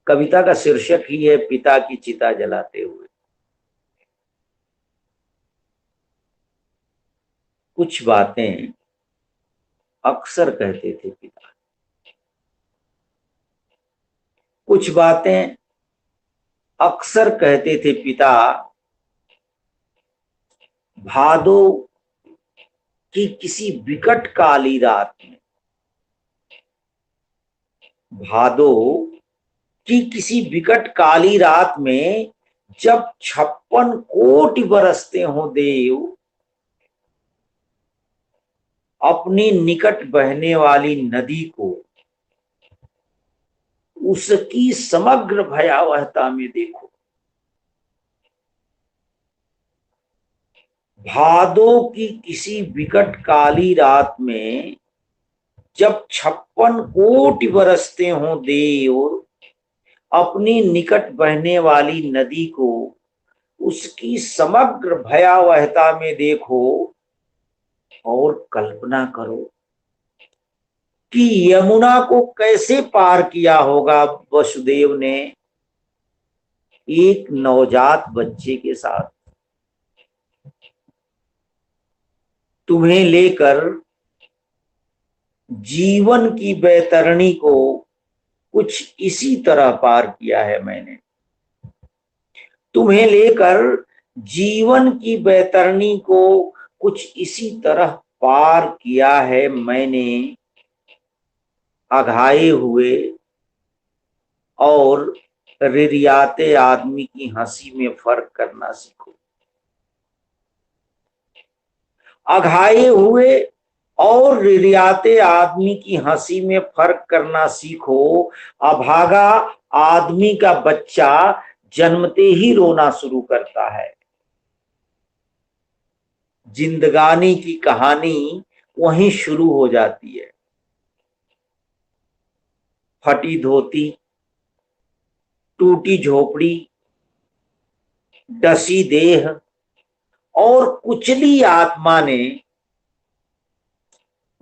कविता का शीर्षक ही है पिता की चिता जलाते हुए। कुछ बातें अक्सर कहते थे पिता, कुछ बातें अक्सर कहते थे पिता। भादो की किसी विकट काली रात में, भादो की किसी विकट काली रात में, जब 56 कोटि बरसते हो देव, अपनी निकट बहने वाली नदी को उसकी समग्र भयावहता में देखो। भादो की किसी विकट काली रात में, जब 56 कोटि बरसते हो देव, अपनी निकट बहने वाली नदी को उसकी समग्र भयावहता में देखो और कल्पना करो कि यमुना को कैसे पार किया होगा वसुदेव ने एक नवजात बच्चे के साथ। तुम्हें लेकर जीवन की बैतरणी को कुछ इसी तरह पार किया है मैंने। तुम्हें लेकर जीवन की बैतरणी को कुछ इसी तरह पार किया है मैंने। अघाए हुए और रिरियाते आदमी की हंसी में फर्क करना सीखो। अघाए हुए और रिरियाते आदमी की हंसी में फर्क करना सीखो। अभागा आदमी का बच्चा जन्मते ही रोना शुरू करता है। जिंदगानी की कहानी वहीं शुरू हो जाती है। फटी धोती, टूटी झोपड़ी, डसी देह और कुचली आत्मा ने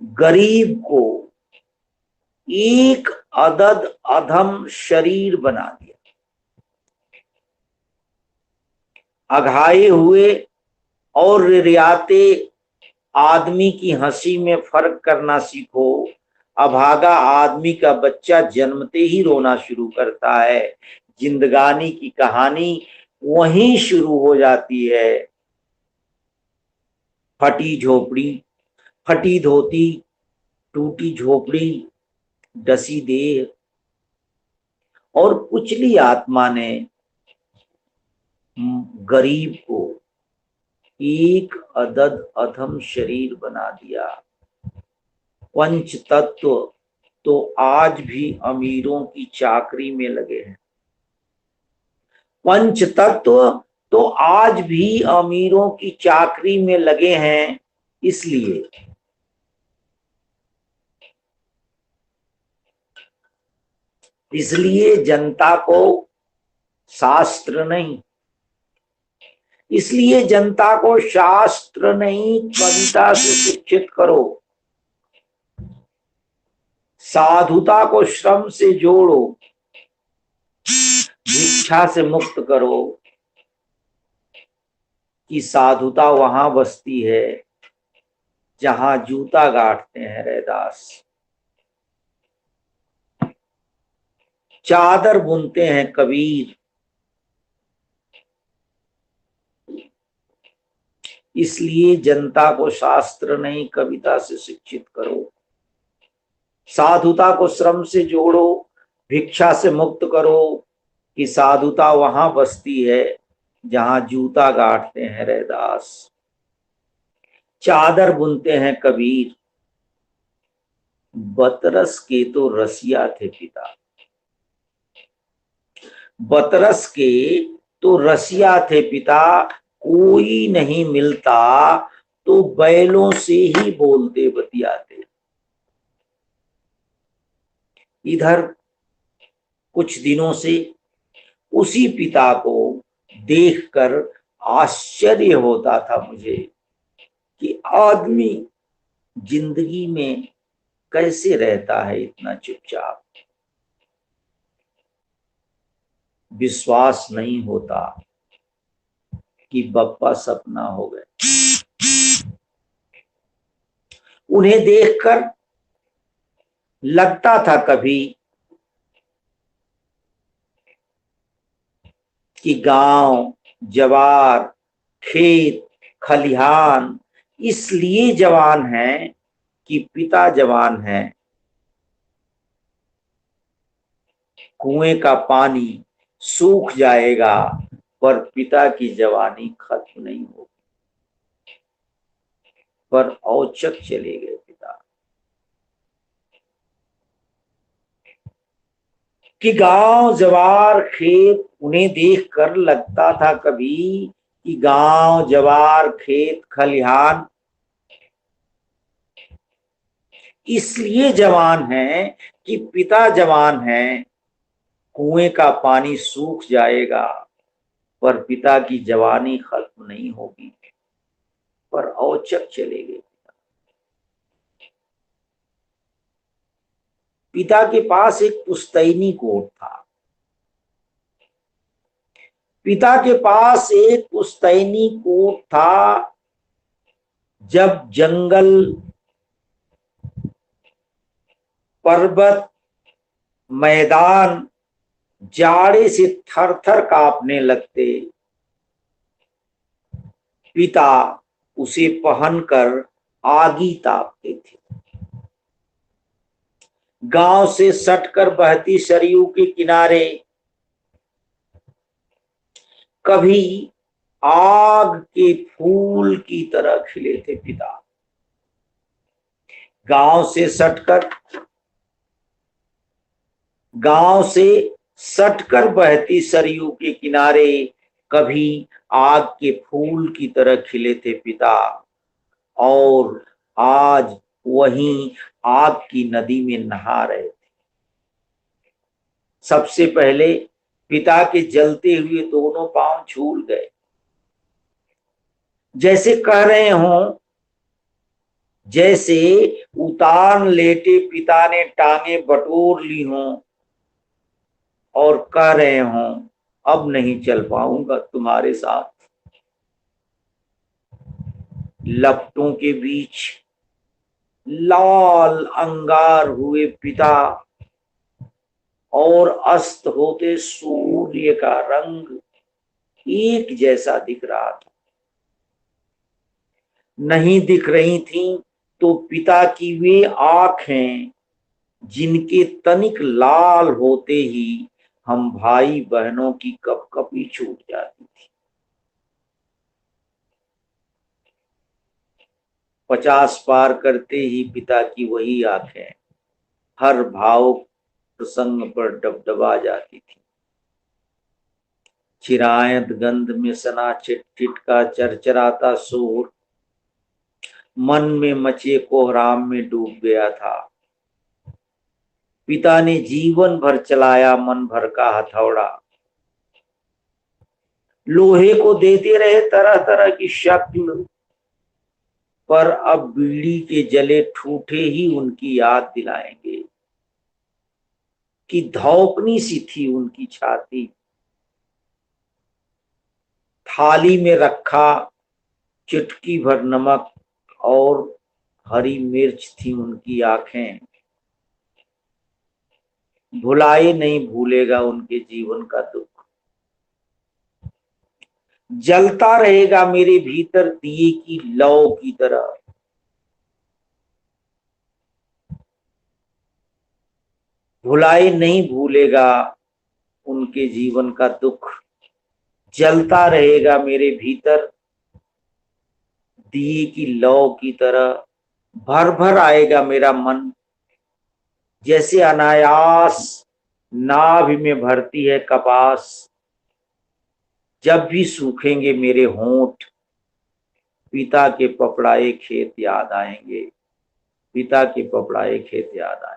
गरीब को एक अदद अधम शरीर बना दिया। अघाए हुए और रियाते आदमी की हंसी में फर्क करना सीखो। अभागा आदमी का बच्चा जन्मते ही रोना शुरू करता है। जिंदगानी की कहानी वहीं शुरू हो जाती है। फटी झोपड़ी, फटी धोती, टूटी झोपड़ी, डसी देह और कुचली आत्मा ने गरीब को एक अदद अधम शरीर बना दिया। पंच तत्व तो आज भी अमीरों की चाकरी में लगे हैं। पंच तत्व तो आज भी अमीरों की चाकरी में लगे हैं। इसलिए जनता को शास्त्र नहीं, इसलिए जनता को शास्त्र नहीं कविता से शिक्षित करो। साधुता को श्रम से जोड़ो, भिक्षा से मुक्त करो। कि साधुता वहां बसती है जहां जूता गाड़ते हैं रैदास, चादर बुनते हैं कबीर। इसलिए जनता को शास्त्र नहीं कविता से शिक्षित करो। साधुता को श्रम से जोड़ो, भिक्षा से मुक्त करो। कि साधुता वहां बसती है जहां जूता गाड़ते हैं रैदास, चादर बुनते हैं कबीर। बतरस के तो रसिया थे पिता, बतरस के तो रसिया थे पिता। कोई नहीं मिलता तो बैलों से ही बोलते बतियाते। इधर कुछ दिनों से उसी पिता को देखकर आश्चर्य होता था मुझे कि आदमी जिंदगी में कैसे रहता है इतना चुपचाप। विश्वास नहीं होता कि बप्पा सपना हो गए। उन्हें देखकर लगता था कभी कि गांव, जवार, खेत, खलिहान इसलिए जवान हैं कि पिता जवान है। कुएं का पानी सूख जाएगा पर पिता की जवानी खत्म नहीं होगी। पर औचक चले गए पिता कि गांव, जवार, खेत उन्हें देखकर लगता था कभी कि गांव, जवार, खेत, खलिहान इसलिए जवान है कि पिता जवान है। कुएं का पानी सूख जाएगा पर पिता की जवानी खत्म नहीं होगी। पर औचक चले गए। पिता के पास एक पुश्तैनी कोट था। पिता के पास एक पुश्तैनी कोट था। जब जंगल, पर्वत, मैदान जाड़े से थर थर कांपने लगते, पिता उसे पहनकर आगी तापते थे। गांव से सटकर बहती सरयू के किनारे कभी आग के फूल की तरह खिले थे पिता। गांव से सटकर बहती सरयू के किनारे कभी आग के फूल की तरह खिले थे पिता। और आज वहीं आग की नदी में नहा रहे थे। सबसे पहले पिता के जलते हुए दोनों पांव झूल गए, जैसे कह रहे हों, जैसे उतान लेटे पिता ने टांगे बटोर ली हों और कह रहे हों, अब नहीं चल पाऊंगा तुम्हारे साथ। लपटों के बीच लाल अंगार हुए पिता और अस्त होते सूर्य का रंग एक जैसा दिख रहा था। नहीं दिख रही थी तो पिता की वे आंखें जिनके तनिक लाल होते ही हम भाई बहनों की कपकपी छूट जाती थी। 50 पार करते ही पिता की वही आंखें हर भाव प्रसंग पर डबडबा जाती थी। चिरायत गंध में सना चिटचिट का चरचराता शोर मन में मचे कोहराम में डूब गया था। पिता ने जीवन भर चलाया मन भर का हथौड़ा, लोहे को देते रहे तरह तरह की शक्ल, पर अब बीड़ी के जले ठूठे ही उनकी याद दिलाएंगे कि धौकनी सी थी उनकी छाती। थाली में रखा चुटकी भर नमक और हरी मिर्च थी उनकी आंखें। भुलाए नहीं भूलेगा उनके जीवन का दुख। जलता रहेगा मेरे भीतर दिए की लौ की तरह। भुलाए नहीं भूलेगा उनके जीवन का दुख। जलता रहेगा मेरे भीतर दिए की लौ की तरह। भर भर आएगा मेरा मन, जैसे अनायास नाभि में भरती है कपास। जब भी सूखेंगे मेरे होंठ, पिता के पपड़ाए खेत याद आएंगे। पिता के पपड़ाए खेत याद आएंगे।